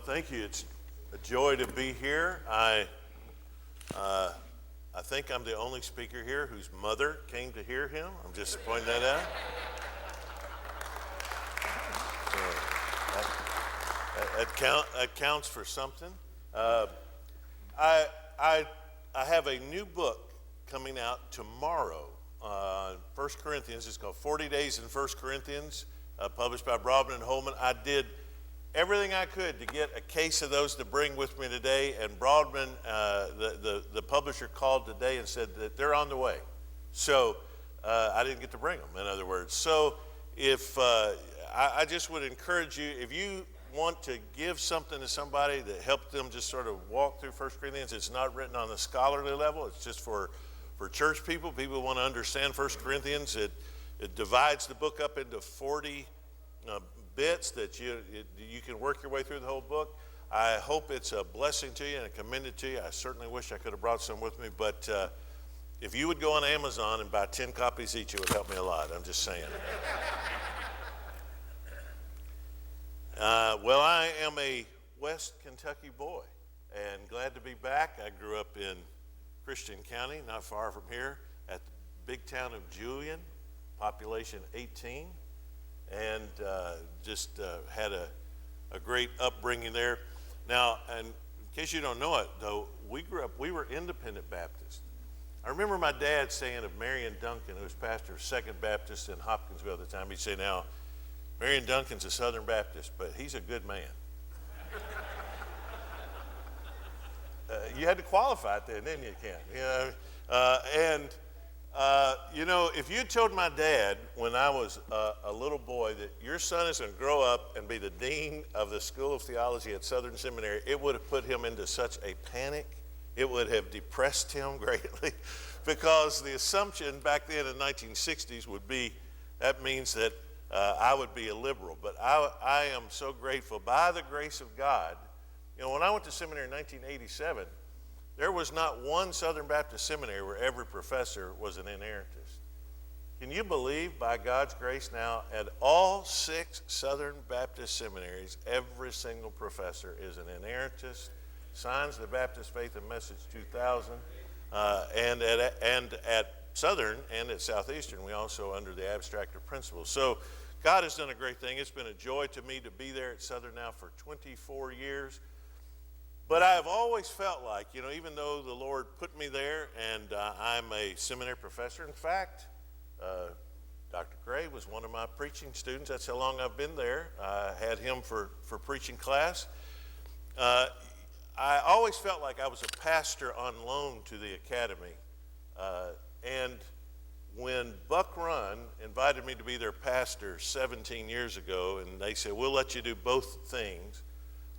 thank you. It's a joy to be here. I think I'm the only speaker here whose mother came to hear him. I'm just pointing that out. So that counts for something. I have a new book coming out tomorrow. 1 Corinthians. It's called 40 Days in 1 Corinthians, published by Broadman and Holman. I did everything I could to get a case of those to bring with me today, and Broadman, the publisher, called today and said that they're on the way. So I didn't get to bring them, in other words. So if I just would encourage you, if you want to give something to somebody that helps them just sort of walk through 1 Corinthians, it's not written on the scholarly level. It's just for church people. People want to understand 1 Corinthians. It divides the book up into 40 bits that you can work your way through the whole book. I hope it's a blessing to you and I commend it to you. I certainly wish I could have brought some with me, but if you would go on Amazon and buy 10 copies each, it would help me a lot. I'm just saying. Well, I am a West Kentucky boy and glad to be back. I grew up in Christian County, not far from here, at the big town of Julian, population 18. And just had a great upbringing there. Now, and in case you don't know it, though, we were independent Baptists. I remember my dad saying of Marion Duncan, who was pastor of Second Baptist in Hopkinsville at the time, he'd say, now, Marion Duncan's a Southern Baptist, but he's a good man. You had to qualify it then, didn't you, Ken? If you told my dad when I was a little boy that your son is going to grow up and be the dean of the School of Theology at Southern Seminary, it would have put him into such a panic. It would have depressed him greatly because the assumption back then in the 1960s would be that means that I would be a liberal. But I am so grateful by the grace of God. You know, when I went to seminary in 1987, there was not one Southern Baptist seminary where every professor was an inerrantist. Can you believe, by God's grace now, at all 6 Southern Baptist seminaries, every single professor is an inerrantist, signs the Baptist Faith and Message 2000, and at Southern and at Southeastern, we also under the abstract of principles. So God has done a great thing. It's been a joy to me to be there at Southern now for 24 years. But I've always felt like, even though the Lord put me there and I'm a seminary professor, in fact, Dr. Gray was one of my preaching students. That's how long I've been there. I had him for preaching class. I always felt like I was a pastor on loan to the academy. And when Buck Run invited me to be their pastor 17 years ago, and they said, we'll let you do both things,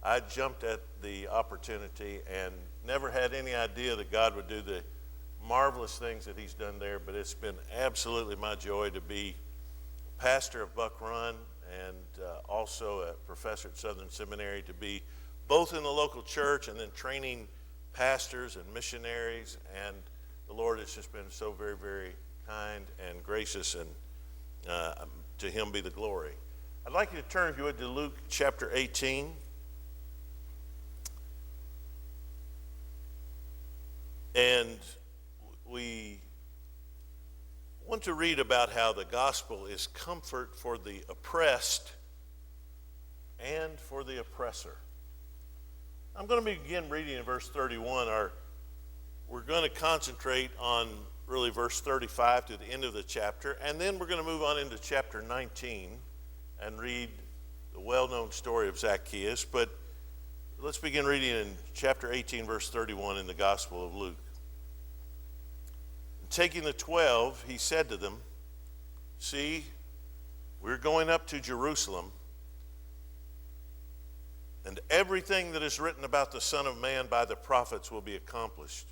I jumped at the opportunity and never had any idea that God would do the marvelous things that he's done there, but it's been absolutely my joy to be pastor of Buck Run and also a professor at Southern Seminary, to be both in the local church and then training pastors and missionaries, and the Lord has just been so very, very kind and gracious, and to him be the glory. I'd like you to turn, if you would, to Luke chapter 18. And we want to read about how the gospel is comfort for the oppressed and for the oppressor. I'm going to begin reading in verse 31. We're going to concentrate on really verse 35 to the end of the chapter, and then we're going to move on into chapter 19 and read the well-known story of Zacchaeus. But let's begin reading in chapter 18, verse 31 in the Gospel of Luke. Taking the 12, he said to them, see, we're going up to Jerusalem, and everything that is written about the Son of Man by the prophets will be accomplished.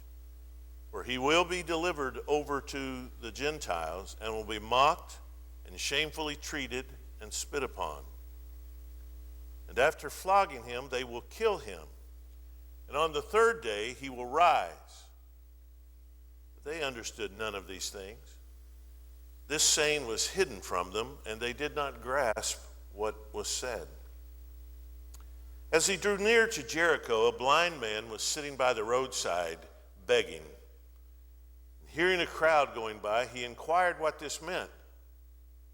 For he will be delivered over to the Gentiles and will be mocked and shamefully treated and spit upon. And after flogging him, they will kill him. And on the 3rd day, he will rise. They understood none of these things. This saying was hidden from them, and they did not grasp what was said. As he drew near to Jericho, a blind man was sitting by the roadside begging. Hearing a crowd going by, he inquired what this meant.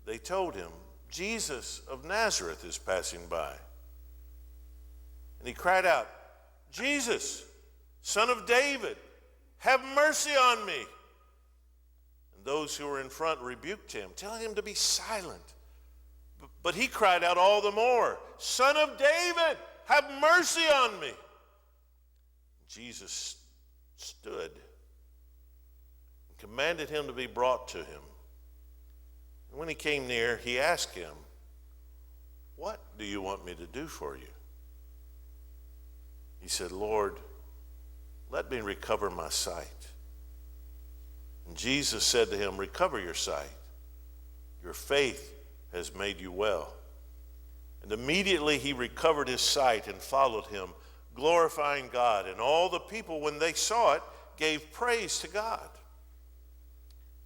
They told him, "Jesus of Nazareth is passing by." And he cried out, "Jesus, Son of David, have mercy on me." And those who were in front rebuked him, telling him to be silent. But he cried out all the more, "Son of David, have mercy on me." Jesus stood and commanded him to be brought to him. And when he came near, he asked him, "What do you want me to do for you?" He said, "Lord, let me recover my sight." And Jesus said to him, "Recover your sight. Your faith has made you well." And immediately he recovered his sight and followed him, glorifying God. And all the people, when they saw it, gave praise to God.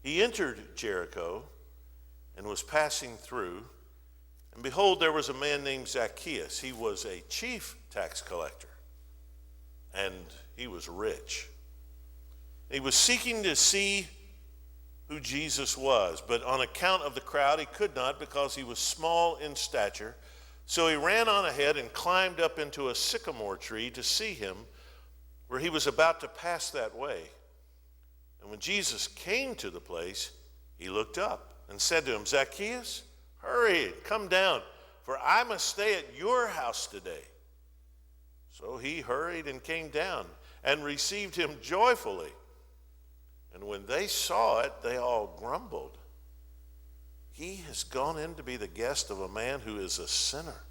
He entered Jericho and was passing through. And behold, there was a man named Zacchaeus. He was a chief tax collector, and he was rich. He was seeking to see who Jesus was, but on account of the crowd, he could not because he was small in stature. So he ran on ahead and climbed up into a sycamore tree to see him, where he was about to pass that way. And when Jesus came to the place, he looked up and said to him, "Zacchaeus, hurry, come down, for I must stay at your house today." So he hurried and came down and received him joyfully. And when they saw it, they all grumbled, "He has gone in to be the guest of a man who is a sinner."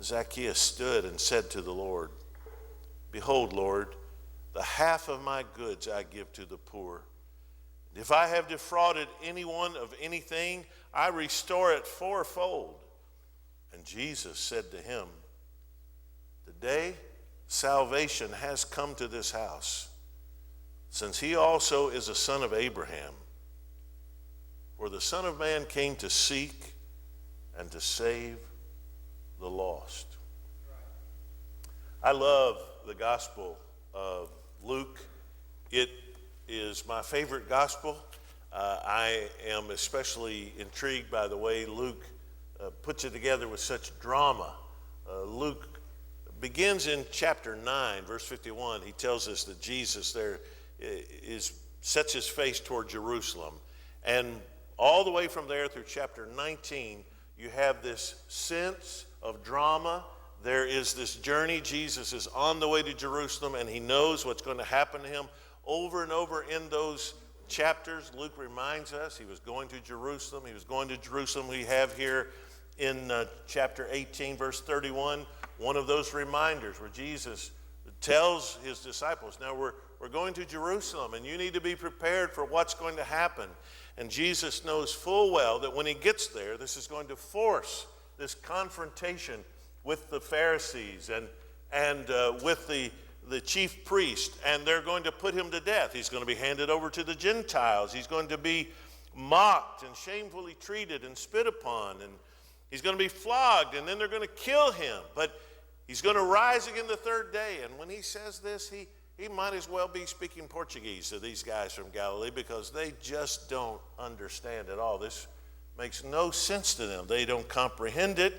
Zacchaeus stood and said to the Lord, "Behold, Lord, the half of my goods I give to the poor. And if I have defrauded anyone of anything, I restore it fourfold." And Jesus said to him, "Today salvation has come to this house, since he also is a son of Abraham. For the Son of Man came to seek and to save the lost." I love the Gospel of Luke. It is my favorite gospel. I am especially intrigued by the way Luke puts it together with such drama. Luke begins in chapter 9, verse 51. He tells us that Jesus there sets his face toward Jerusalem. And all the way from there through chapter 19, you have this sense of drama. There is this journey. Jesus is on the way to Jerusalem, and he knows what's going to happen to him. Over and over in those chapters, Luke reminds us he was going to Jerusalem. He was going to Jerusalem. We have here in chapter 18, verse 31, one of those reminders where Jesus tells his disciples, "Now we're going to Jerusalem, and you need to be prepared for what's going to happen." And Jesus knows full well that when he gets there, this is going to force this confrontation with the Pharisees and with the chief priest, and they're going to put him to death. He's going to be handed over to the Gentiles. He's going to be mocked and shamefully treated and spit upon, and he's going to be flogged, and then they're going to kill him. But he's going to rise again the third day. And when he says this, he might as well be speaking Portuguese to these guys from Galilee, because they just don't understand at all. This makes no sense to them. They don't comprehend it.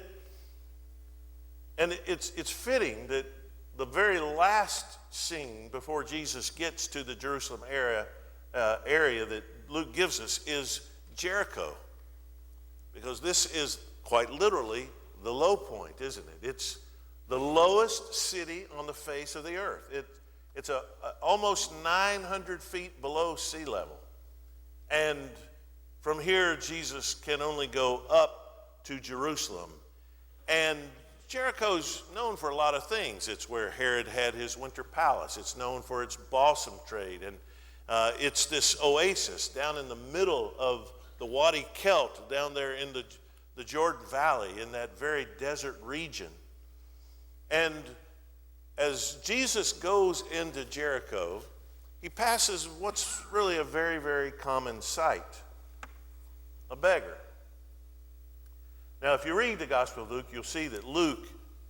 And it's fitting that the very last scene before Jesus gets to the Jerusalem area that Luke gives us is Jericho, because this is quite literally the low point, isn't it? It's the lowest city on the face of the earth. It's almost 900 feet below sea level. And from here, Jesus can only go up to Jerusalem. And Jericho's known for a lot of things. It's where Herod had his winter palace. It's known for its balsam trade. And it's this oasis down in the middle of the Wadi Kelt, down there in the Jordan Valley, in that very desert region. And as Jesus goes into Jericho, he passes what's really a very, very common sight: a beggar. Now, if you read the Gospel of Luke, you'll see that Luke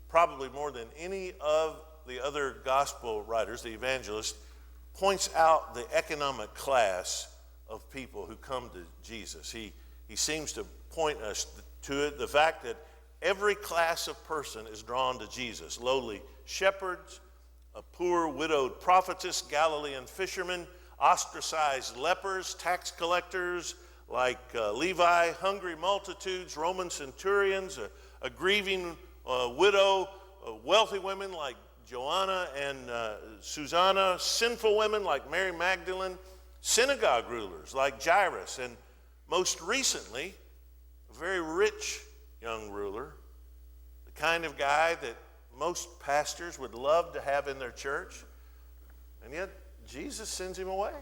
probably more than any of the other gospel writers, the evangelists, points out the economic class of people who come to Jesus. He seems to point us to it, the fact that every class of person is drawn to Jesus. Lowly shepherds, a poor widowed prophetess, Galilean fishermen, ostracized lepers, tax collectors like Levi, hungry multitudes, Roman centurions, a grieving widow, wealthy women like Joanna and Susanna, sinful women like Mary Magdalene, synagogue rulers like Jairus, and most recently, a very rich young ruler, the kind of guy that most pastors would love to have in their church, and yet Jesus sends him away.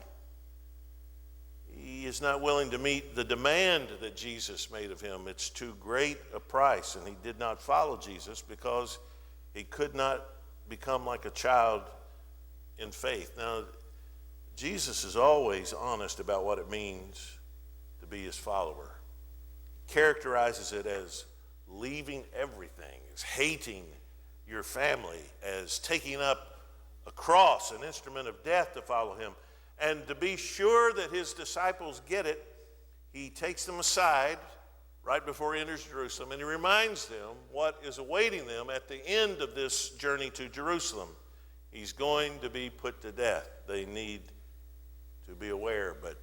He is not willing to meet the demand that Jesus made of him. It's too great a price, and he did not follow Jesus because he could not become like a child in faith. Now, Jesus is always honest about what it means to be his follower. He characterizes it as leaving everything, as hating your family, as taking up a cross, an instrument of death to follow him. And to be sure that his disciples get it, he takes them aside right before he enters Jerusalem, and he reminds them what is awaiting them at the end of this journey to Jerusalem. He's going to be put to death. They need to be aware, but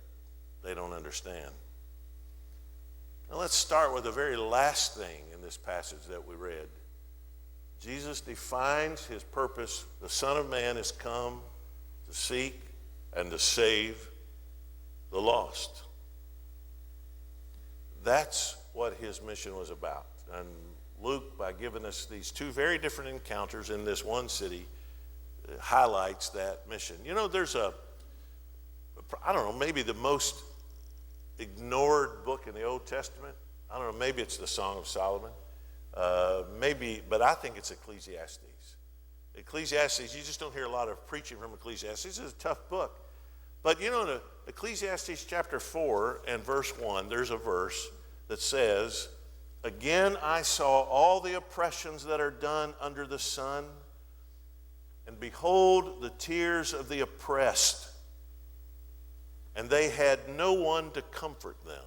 they don't understand. Now let's start with the very last thing in this passage that we read. Jesus defines his purpose. The Son of Man has come to seek and to save the lost. That's what his mission was about. And Luke, by giving us these two very different encounters in this one city, highlights that mission. You know, there's maybe the most ignored book in the Old Testament. I don't know, maybe it's the Song of Solomon. But I think it's Ecclesiastes. Ecclesiastes, you just don't hear a lot of preaching from Ecclesiastes. It's a tough book. But you know, in Ecclesiastes chapter 4 and verse 1, there's a verse that says, "Again I saw all the oppressions that are done under the sun, and behold the tears of the oppressed, and they had no one to comfort them."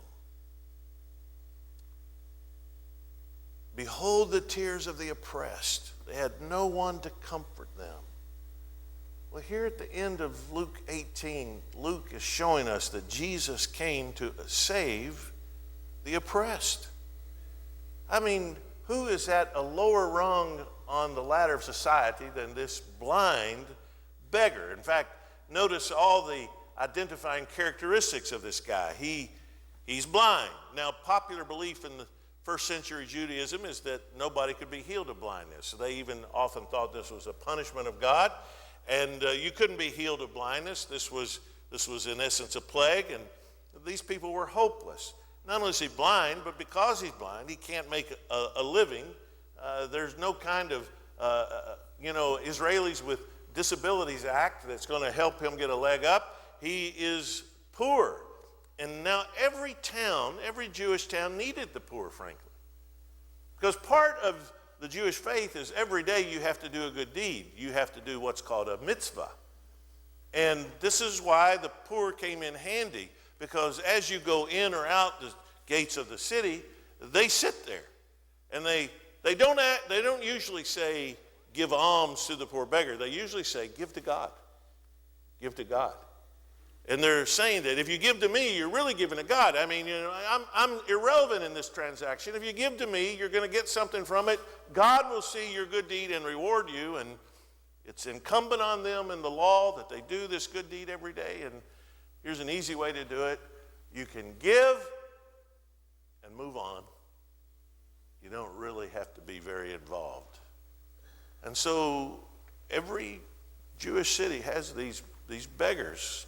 Behold the tears of the oppressed. They had no one to comfort them. Well, here at the end of Luke 18, Luke is showing us that Jesus came to save the oppressed. I mean, who is at a lower rung on the ladder of society than this blind beggar? In fact, notice all the identifying characteristics of this guy. He's blind. Now, popular belief in the first century Judaism is that nobody could be healed of blindness. So they even often thought this was a punishment of God, and you couldn't be healed of blindness. This was in essence a plague, and these people were hopeless. Not only is he blind, but because he's blind, he can't make a living. There's no kind of Israelis with Disabilities Act that's going to help him get a leg up. He is poor. And now every Jewish town needed the poor, frankly. Because part of the Jewish faith is every day you have to do a good deed. You have to do what's called a mitzvah. And this is why the poor came in handy, because as you go in or out the gates of the city, they sit there. And they don't usually say, give alms to the poor beggar. They usually say, give to God. Give to God. And they're saying that if you give to me, you're really giving to God. I mean, I'm irrelevant in this transaction. If you give to me, you're going to get something from it. God will see your good deed and reward you. And it's incumbent on them in the law that they do this good deed every day. And here's an easy way to do it. You can give and move on. You don't really have to be very involved. And so every Jewish city has these beggars.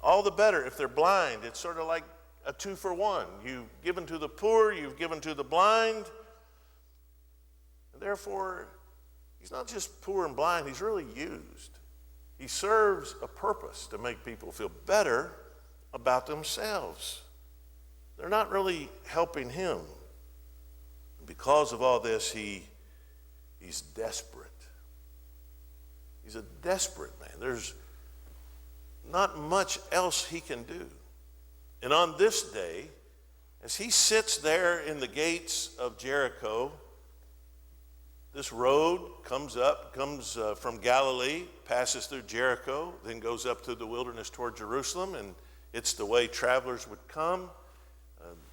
All the better if they're blind. It's sort of like a 2-for-1. You've given to the poor, you've given to the blind. And therefore, he's not just poor and blind, he's really used. He serves a purpose to make people feel better about themselves. They're not really helping him. And because of all this, he He's desperate. He's a desperate man. There's not much else he can do. And on this day, as he sits there in the gates of Jericho, this road comes from Galilee, passes through Jericho, then goes up through the wilderness toward Jerusalem, and it's the way travelers would come,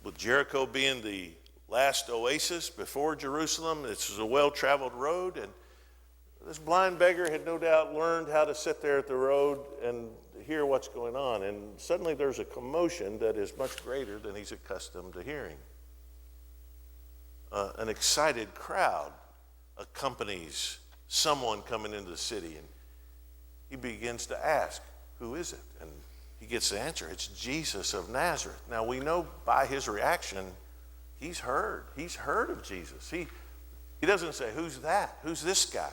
with Jericho being the last oasis before Jerusalem. It's a well-traveled road, and this blind beggar had no doubt learned how to sit there at the road and hear what's going on. And suddenly there's a commotion that is much greater than he's accustomed to hearing. An excited crowd accompanies someone coming into the city, and he begins to ask, "Who is it?" And he gets the answer. It's Jesus of Nazareth. Now we know by his reaction, he's heard of Jesus. He doesn't say, "Who's that? Who's this guy?"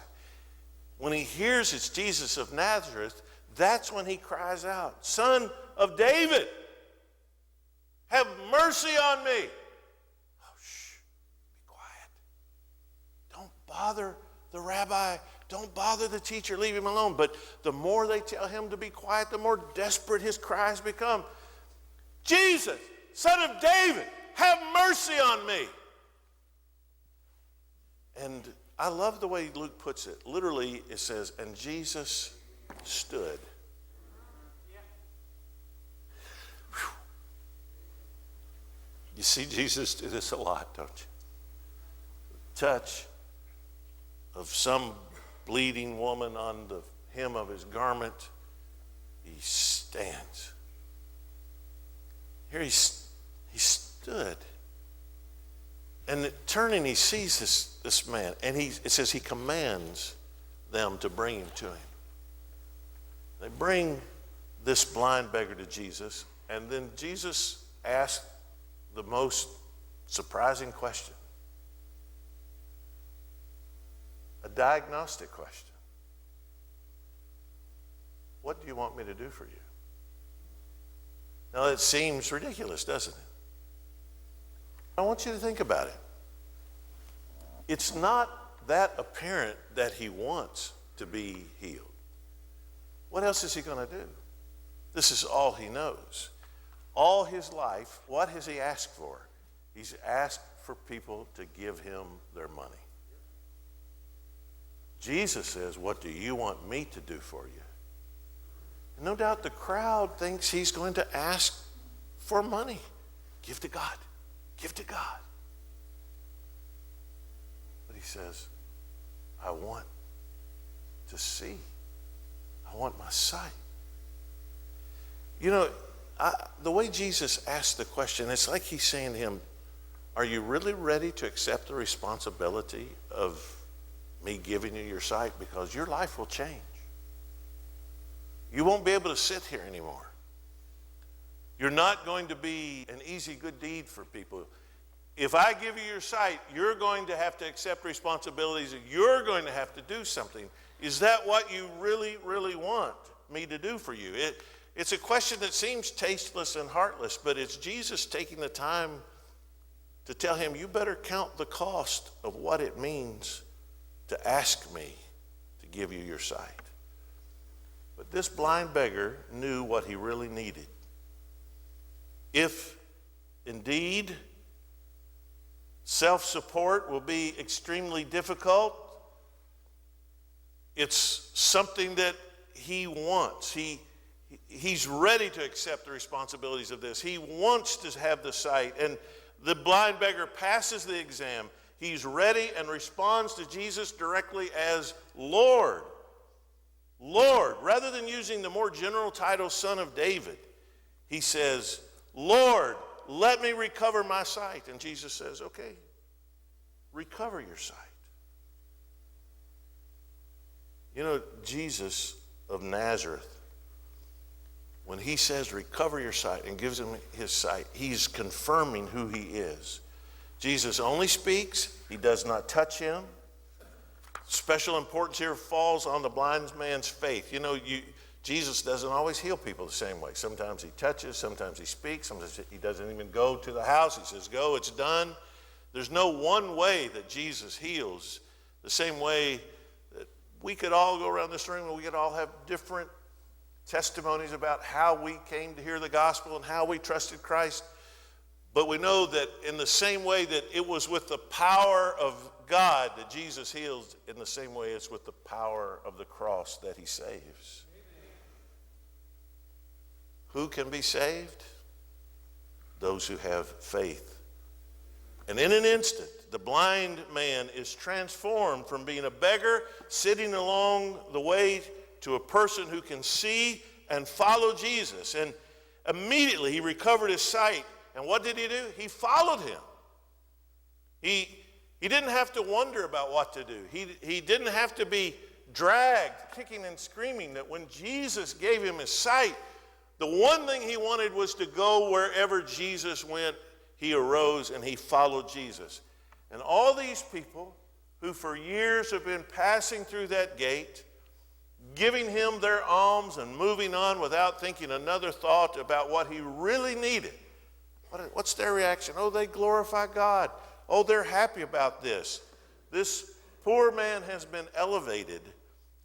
When he hears it's Jesus of Nazareth, that's when he cries out, "Son of David, have mercy on me." Oh, shh, be quiet. Don't bother the rabbi. Don't bother the teacher. Leave him alone. But the more they tell him to be quiet, the more desperate his cries become. "Jesus, Son of David, have mercy on me." And I love the way Luke puts it. Literally, it says, "And Jesus stood." Whew. You see Jesus do this a lot, don't you? Touch of some bleeding woman on the hem of his garment, he stands. Here he stood. And turning, he sees this man, and it says he commands them to bring him to him. They bring this blind beggar to Jesus, and then Jesus asks the most surprising question, a diagnostic question. "What do you want me to do for you?" Now, it seems ridiculous, doesn't it? I want you to think about it. It's not that apparent that he wants to be healed. What else is he going to do? This is all he knows. All his life, what has he asked for? He's asked for people to give him their money. Jesus says, "What do you want me to do for you?" And no doubt the crowd thinks he's going to ask for money. Give to God. Give to God. But he says, "I want to see. I want my sight." You know, the way Jesus asked the question, it's like he's saying to him, "Are you really ready to accept the responsibility of me giving you your sight? Because your life will change. You won't be able to sit here anymore. You're not going to be an easy good deed for people. If I give you your sight, you're going to have to accept responsibilities, and you're going to have to do something. Is that what you really, really want me to do for you?" It's a question that seems tasteless and heartless, but it's Jesus taking the time to tell him, "You better count the cost of what it means to ask me to give you your sight." But this blind beggar knew what he really needed. If indeed self-support will be extremely difficult, it's something that he wants. He's ready to accept the responsibilities of this. He wants to have the sight. And the blind beggar passes the exam. He's ready and responds to Jesus directly as Lord. Lord. Rather than using the more general title, Son of David, he says, "Lord, let me recover my sight." And Jesus says, "Okay, recover your sight." You know, Jesus of Nazareth, when he says recover your sight and gives him his sight, he's confirming who he is. Jesus only speaks. He does not touch him. Special importance here falls on the blind man's faith. You know, Jesus doesn't always heal people the same way. Sometimes he touches, sometimes he speaks, sometimes he doesn't even go to the house. He says, "Go, it's done." There's no one way that Jesus heals. The same way that we could all go around this room and we could all have different testimonies about how we came to hear the gospel and how we trusted Christ. But we know that in the same way that it was with the power of God that Jesus heals, in the same way it's with the power of the cross that he saves. Who can be saved? Those who have faith. And in an instant, the blind man is transformed from being a beggar sitting along the way to a person who can see and follow Jesus. And immediately he recovered his sight. And what did he do? He followed him. He didn't have to wonder about what to do. He didn't have to be dragged, kicking and screaming. That when Jesus gave him his sight, the one thing he wanted was to go wherever Jesus went. He arose and he followed Jesus. And all these people who for years have been passing through that gate, giving him their alms and moving on without thinking another thought about what he really needed, what's their reaction? Oh, they glorify God. Oh, they're happy about this. This poor man has been elevated,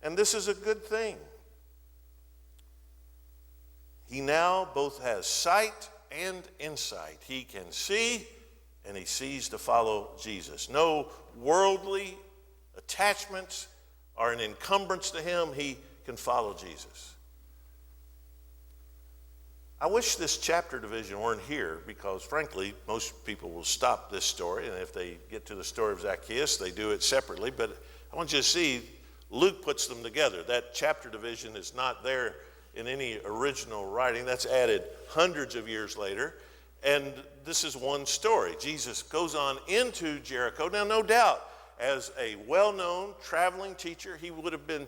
and this is a good thing. He now both has sight and insight. He can see, and he sees to follow Jesus. No worldly attachments are an encumbrance to him. He can follow Jesus. I wish this chapter division weren't here because, frankly, most people will stop this story, and if they get to the story of Zacchaeus, they do it separately. But I want you to see Luke puts them together. That chapter division is not there in any original writing. That's added hundreds of years later. And this is one story. Jesus goes on into Jericho. Now, no doubt, as a well-known traveling teacher, he would have been,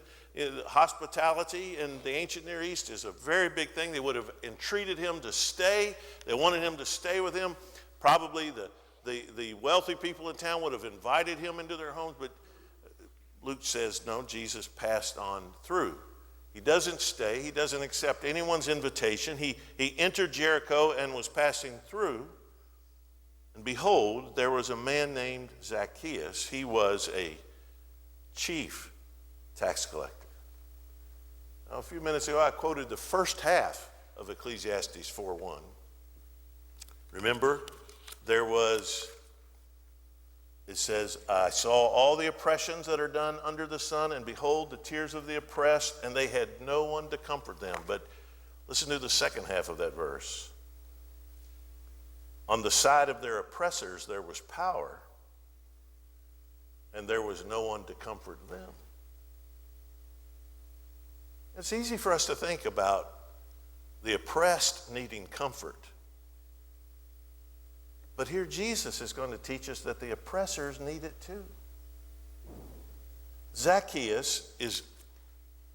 hospitality in the ancient Near East is a very big thing. They would have entreated him to stay. They wanted him to stay with him. Probably the wealthy people in town would have invited him into their homes. But Luke says, no, Jesus passed on through. He doesn't stay. He doesn't accept anyone's invitation. He entered Jericho and was passing through. And behold, there was a man named Zacchaeus. He was a chief tax collector. Now, a few minutes ago, I quoted the first half of Ecclesiastes 4:1. Remember, it says, I saw all the oppressions that are done under the sun, and behold, the tears of the oppressed, and they had no one to comfort them. But listen to the second half of that verse. On the side of their oppressors, there was power, and there was no one to comfort them. It's easy for us to think about the oppressed needing comfort. But here Jesus is going to teach us that the oppressors need it too. Zacchaeus is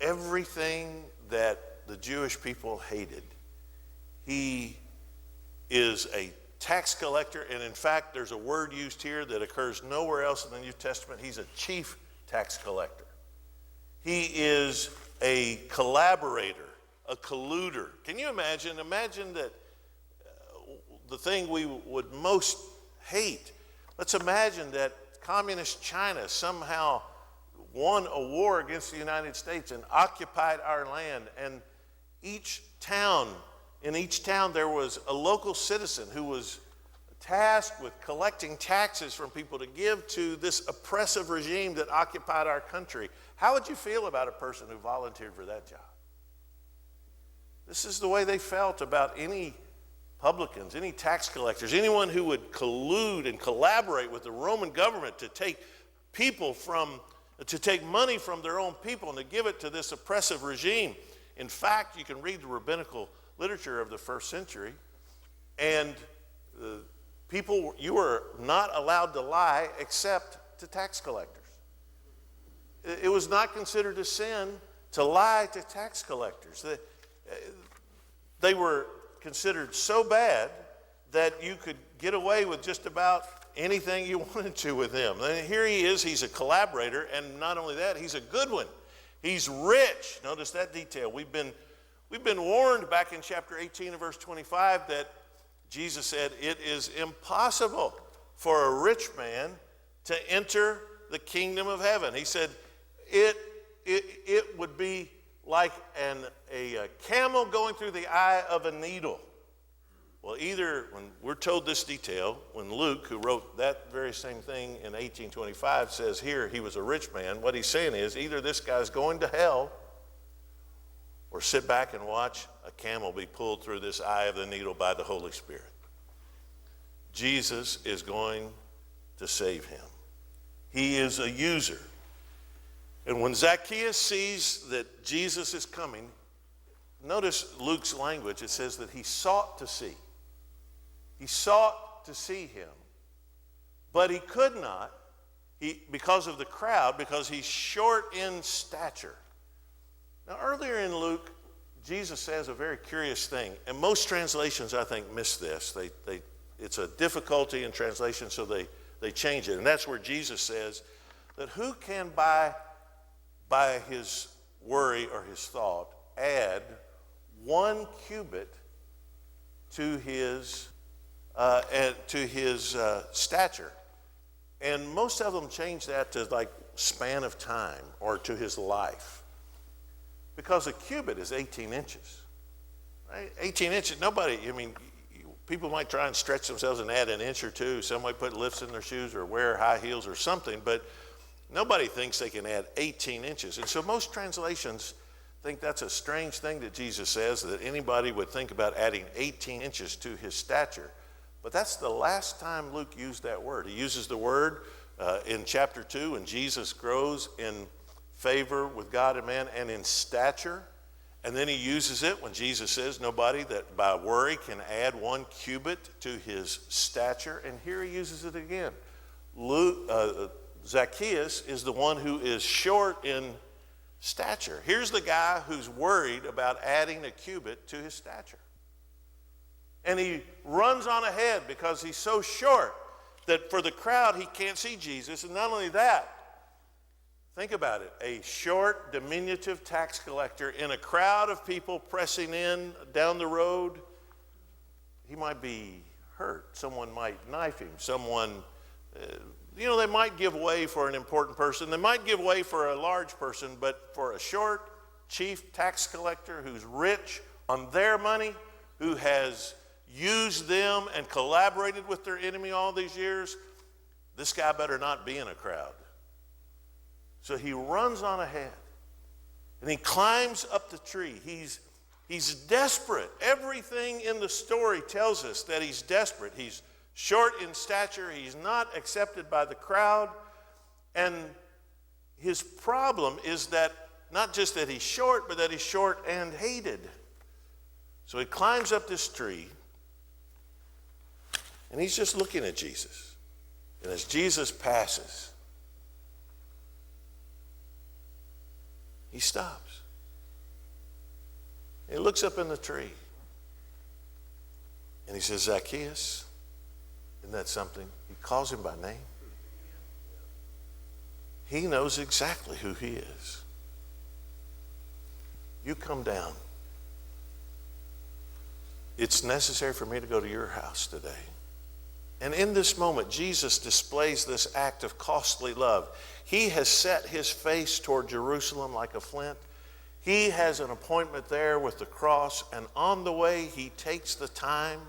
everything that the Jewish people hated. He is a tax collector, and in fact, there's a word used here that occurs nowhere else in the New Testament. He's a chief tax collector. He is a collaborator, a colluder. Can you imagine? Imagine that the thing we would most hate. Let's imagine that communist China somehow won a war against the United States and occupied our land, and in each town there was a local citizen who was tasked with collecting taxes from people to give to this oppressive regime that occupied our country. How would you feel about a person who volunteered for that job? This is the way they felt about any publicans, any tax collectors, anyone who would collude and collaborate with the Roman government to take money from their own people and to give it to this oppressive regime. In fact, you can read the rabbinical literature of the first century, and you were not allowed to lie except to tax collectors. It was not considered a sin to lie to tax collectors. They were considered so bad that you could get away with just about anything you wanted to with him. And here he is, he's a collaborator, and not only that, he's a good one. He's rich. Notice that detail. We've been warned back in chapter 18 and verse 25 that Jesus said it is impossible for a rich man to enter the kingdom of heaven. He said it would be like a camel going through the eye of a needle. Well, either when we're told this detail, when Luke, who wrote that very same thing in 1825, says here he was a rich man, what he's saying is either this guy's going to hell or sit back and watch a camel be pulled through this eye of the needle by the Holy Spirit. Jesus is going to save him. He is a user. And when Zacchaeus sees that Jesus is coming, notice Luke's language. It says that he sought to see. He sought to see him, but he could not because of the crowd, because he's short in stature. Now, earlier in Luke, Jesus says a very curious thing, and most translations, I think, miss this. It's a difficulty in translation, so they change it. And that's where Jesus says that who can by his worry or his thought add 1 cubit to his stature. And most of them change that to like span of time or to his life. Because a cubit is 18 inches. Right? 18 inches, people might try and stretch themselves and add an inch or two. Some might put lifts in their shoes or wear high heels or something, but nobody thinks they can add 18 inches. And so most translations think that's a strange thing that Jesus says, that anybody would think about adding 18 inches to his stature. But that's the last time Luke used that word. He uses the word in chapter 2 when Jesus grows in favor with God and man and in stature. And then he uses it when Jesus says nobody that by worry can add 1 cubit to his stature. And here he uses it again. Zacchaeus is the one who is short in stature. Here's the guy who's worried about adding a cubit to his stature. And he runs on ahead because he's so short that for the crowd he can't see Jesus. And not only that, think about it, a short, diminutive tax collector in a crowd of people pressing in down the road, he might be hurt. Someone might knife him. They might give way for an important person. They might give way for a large person, but for a short chief tax collector who's rich on their money, who has used them and collaborated with their enemy all these years, this guy better not be in a crowd. So he runs on ahead and he climbs up the tree. He's desperate. Everything in the story tells us that he's desperate. He's short in stature. He's not accepted by the crowd. And his problem is that not just that he's short, but that he's short and hated. So he climbs up this tree and he's just looking at Jesus. And as Jesus passes, he stops. He looks up in the tree and he says, Zacchaeus, isn't that something? He calls him by name. He knows exactly who he is. You come down. It's necessary for me to go to your house today. And in this moment, Jesus displays this act of costly love. He has set his face toward Jerusalem like a flint. He has an appointment there with the cross, and on the way, he takes the time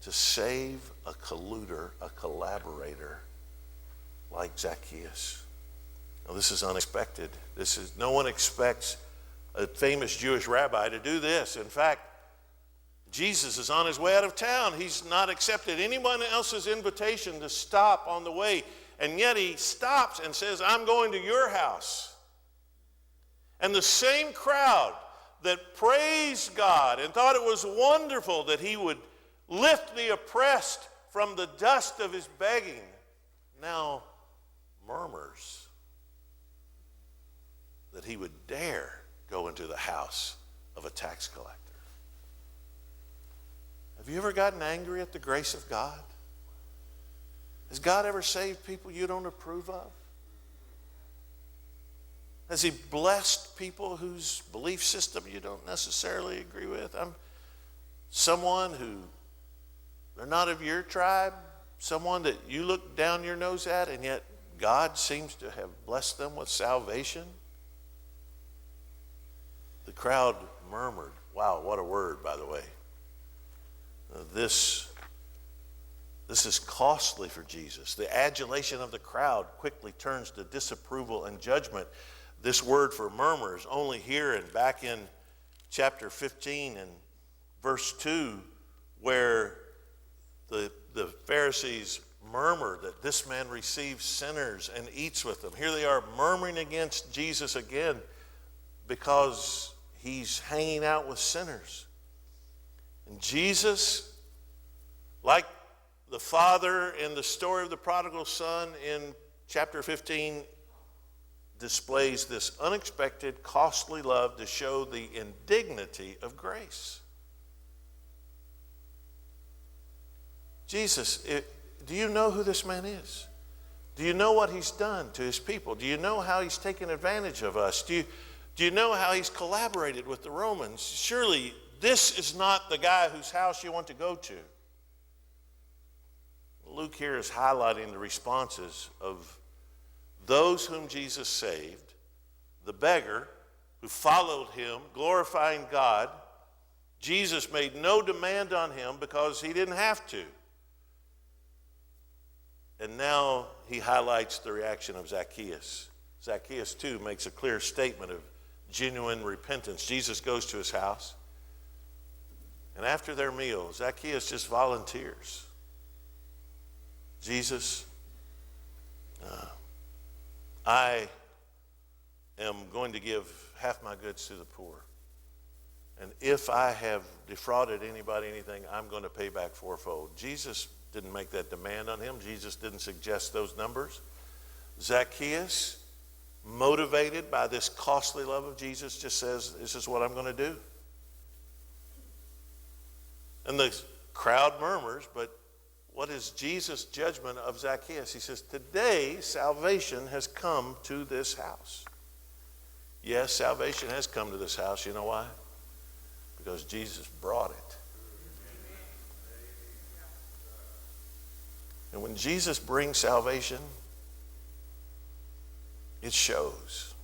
to save a colluder, a collaborator like Zacchaeus. Now, this is unexpected. No one expects a famous Jewish rabbi to do this. In fact, Jesus is on his way out of town. He's not accepted anyone else's invitation to stop on the way. And yet he stops and says, I'm going to your house. And the same crowd that praised God and thought it was wonderful that he would lift the oppressed from the dust of his begging now murmurs that he would dare go into the house of a tax collector. Have you ever gotten angry at the grace of God? Has God ever saved people you don't approve of? Has he blessed people whose belief system you don't necessarily agree with? I'm someone who, they're not of your tribe, someone that you look down your nose at, and yet God seems to have blessed them with salvation? The crowd murmured. Wow, what a word, by the way. This is costly for Jesus. The adulation of the crowd quickly turns to disapproval and judgment. This word for murmur is only here and back in chapter 15 and verse 2, where the Pharisees murmur that this man receives sinners and eats with them. Here they are murmuring against Jesus again because he's hanging out with sinners. And Jesus, like the father in the story of the prodigal son in chapter 15, displays this unexpected, costly love to show the indignity of grace. Jesus, do you know who this man is? Do you know what he's done to his people? Do you know how he's taken advantage of us? Do you know how he's collaborated with the Romans? Surely this is not the guy whose house you want to go to. Luke here is highlighting the responses of those whom Jesus saved, the beggar who followed him, glorifying God. Jesus made no demand on him because he didn't have to. And now he highlights the reaction of Zacchaeus. Zacchaeus, too, makes a clear statement of genuine repentance. Jesus goes to his house, and after their meal, Zacchaeus just volunteers. Jesus, I am going to give half my goods to the poor. And if I have defrauded anybody anything, I'm going to pay back fourfold. Jesus didn't make that demand on him. Jesus didn't suggest those numbers. Zacchaeus, motivated by this costly love of Jesus, just says, this is what I'm going to do. And the crowd murmurs, but what is Jesus' judgment of Zacchaeus? He says, today salvation has come to this house. Yes, salvation has come to this house. You know why? Because Jesus brought it. And when Jesus brings salvation, it shows.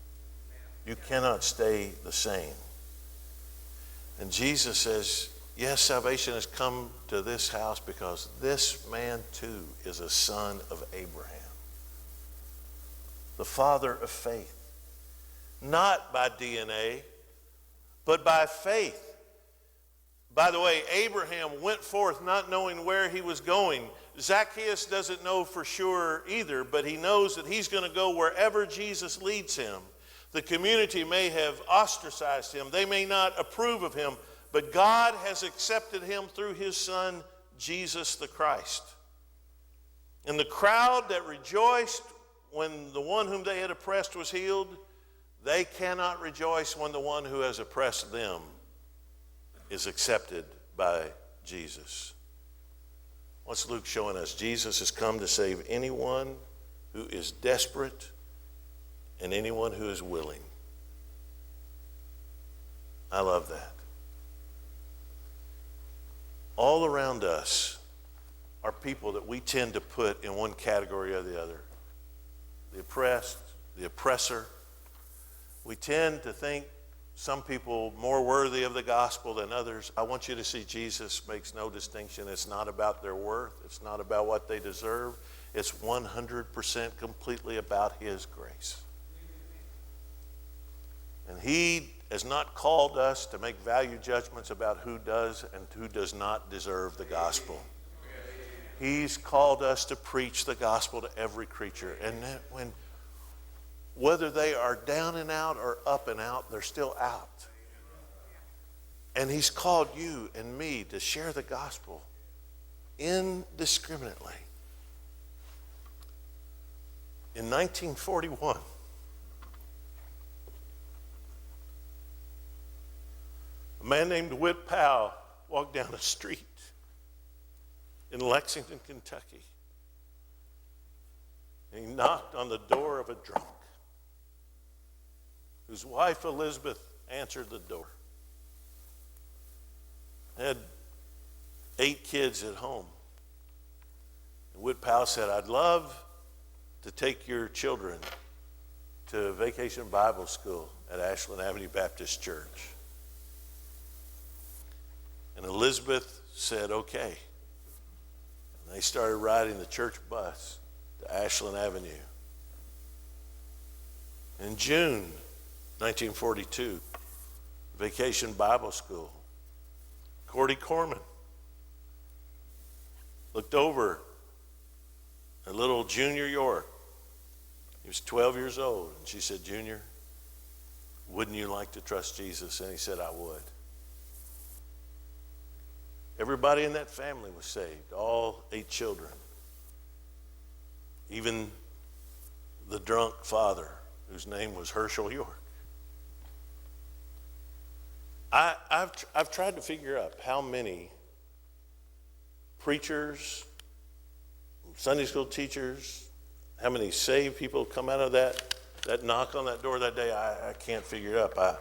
You cannot stay the same. And Jesus says, yes, salvation has come to this house because this man too is a son of Abraham, the father of faith. Not by DNA, but by faith. By the way, Abraham went forth not knowing where he was going. Zacchaeus doesn't know for sure either, but he knows that he's going to go wherever Jesus leads him. The community may have ostracized him. They may not approve of him, but God has accepted him through his son, Jesus the Christ. And the crowd that rejoiced when the one whom they had oppressed was healed, they cannot rejoice when the one who has oppressed them is accepted by Jesus. What's Luke showing us? Jesus has come to save anyone who is desperate and anyone who is willing. I love that. All around us are people that we tend to put in one category or the other. The oppressed, the oppressor. We tend to think some people more worthy of the gospel than others. I want you to see Jesus makes no distinction. It's not about their worth. It's not about what they deserve. It's 100% completely about his grace. And he has not called us to make value judgments about who does and who does not deserve the gospel. He's called us to preach the gospel to every creature. And whether they are down and out or up and out, they're still out. And he's called you and me to share the gospel indiscriminately. In 1941, a man named Whit Powell walked down a street in Lexington, Kentucky. And he knocked on the door of a drunk whose wife Elizabeth answered the door. Had 8 kids at home. Whit Powell said, I'd love to take your children to Vacation Bible School at Ashland Avenue Baptist Church. And Elizabeth said, okay. And they started riding the church bus to Ashland Avenue. In June 1942, Vacation Bible School, Cordy Corman looked over at little Junior York. He was 12 years old, and she said, Junior, wouldn't you like to trust Jesus? And he said, I would. Everybody in that family was saved, all 8 children. Even the drunk father, whose name was Hershael York. I've tried to figure out how many preachers, Sunday school teachers, how many saved people come out of that knock on that door that day. I can't figure it up.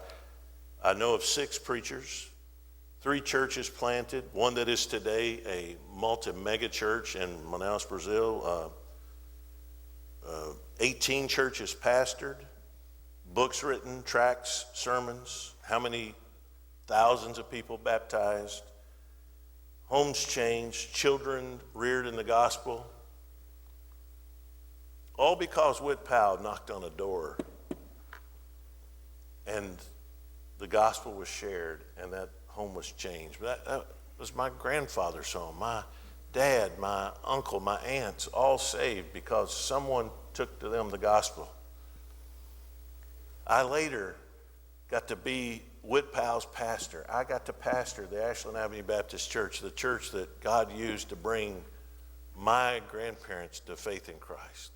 I know of 6 preachers, 3 churches planted, one that is today a multi-mega church in Manaus, Brazil, 18 churches pastored, books written, tracts, sermons, how many thousands of people baptized, homes changed, children reared in the gospel, all because Whit Powell knocked on a door and the gospel was shared and that home was changed. That was my grandfather's home. My dad, my uncle, my aunts, all saved because someone took to them the gospel. I later got to be Whit Powell's pastor. I got to pastor the Ashland Avenue Baptist Church, the church that God used to bring my grandparents to faith in Christ.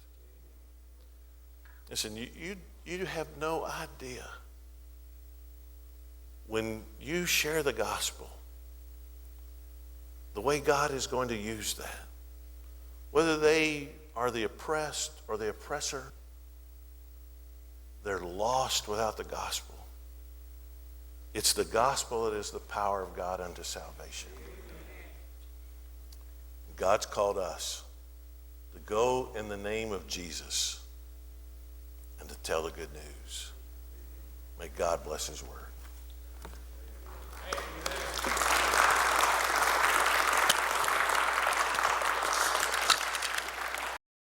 Listen, you have no idea when you share the gospel, the way God is going to use that. Whether they are the oppressed or the oppressor, they're lost without the gospel. It's the gospel that is the power of God unto salvation. God's called us to go in the name of Jesus and to tell the good news. May God bless his word.